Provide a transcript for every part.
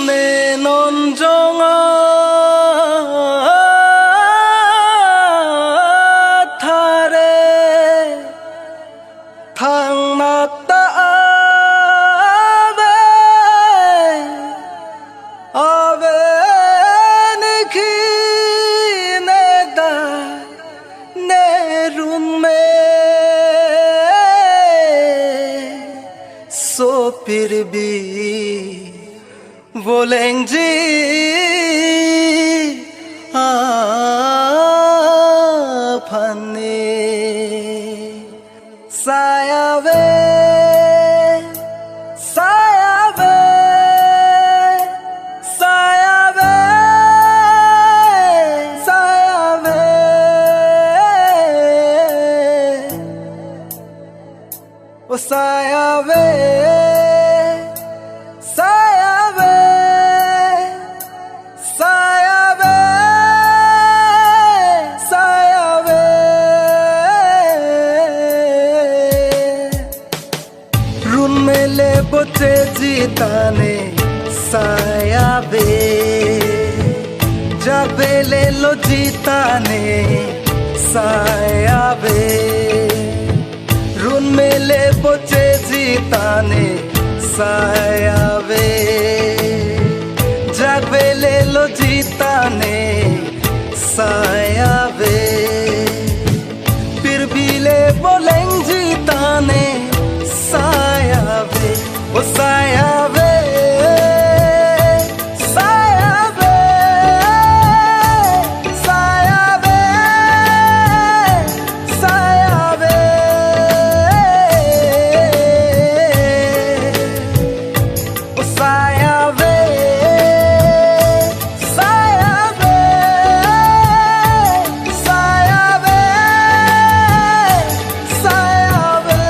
내 논정아 달에 탕났다 아베 निखिनेदा नेरुमे सो फिर भी बोलेंगे आपने सायावे सायावे सायावे सायावे ओ सायावे सायावे सायावे सायावे रुन मेले बोचे जीताने सायावे जाबे ले लो जीताने सायावे रुन मेले बोचे जीताने सायावे जाबे ले लो जीताने सायावे फिर भी ले बोलेंगे जीताने सायावे ओ सायावे सायावे सायावे सायावे ओ सायावे सायावे सायावे सायावे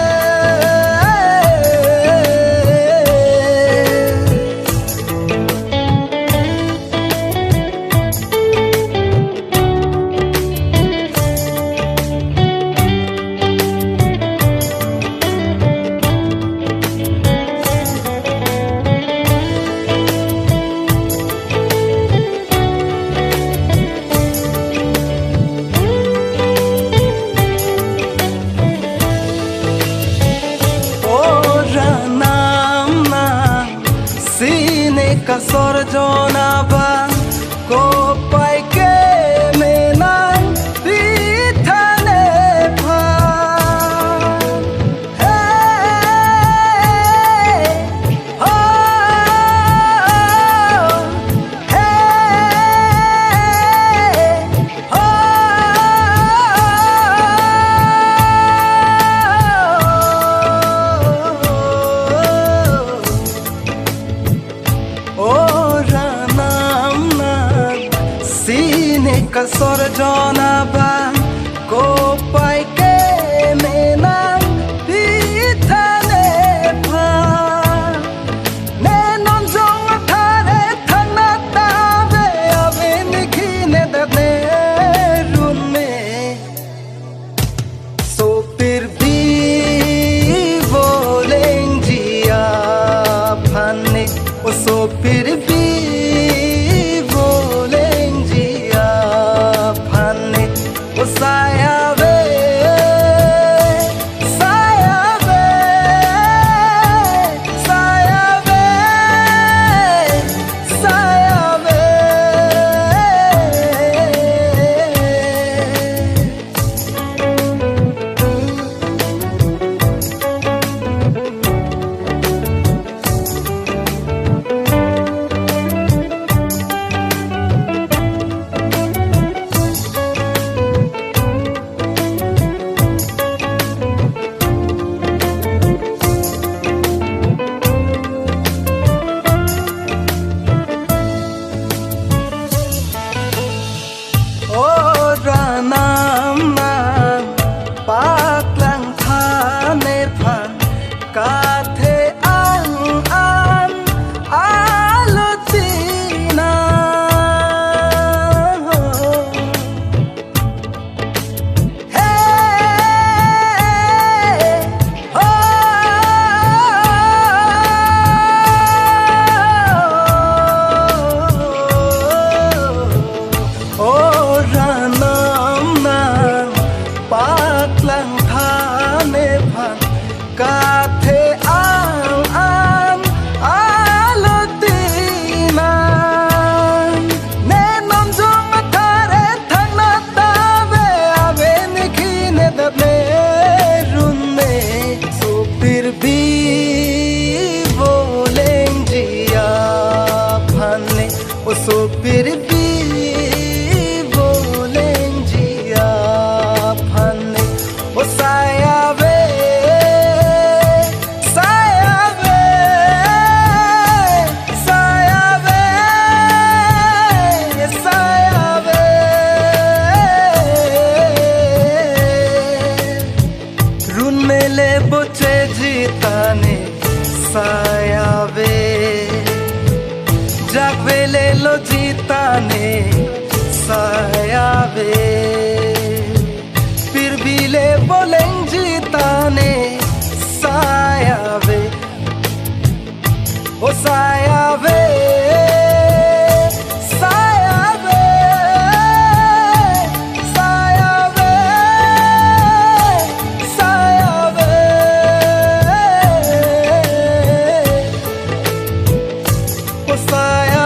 Kasor jonaba ko pai ke menang ditane pha hey oh hey Kasor jonaba ko pai ke menang ditane pha ne non jong thare thana tabe ave nikhine dane run me so fir bhi bolengi aapne o so fir bhi o sayaवे सो फिर भी बोलेंगे आपने ओ साया वे साया वे साया वे साया वे run मेले बोचे जीताने साया वे जागवेले लो जीताने साया वे फिर भी ले बोलें जीताने साया वे ओ साया वे साया वे साया वे साया वे ओ साया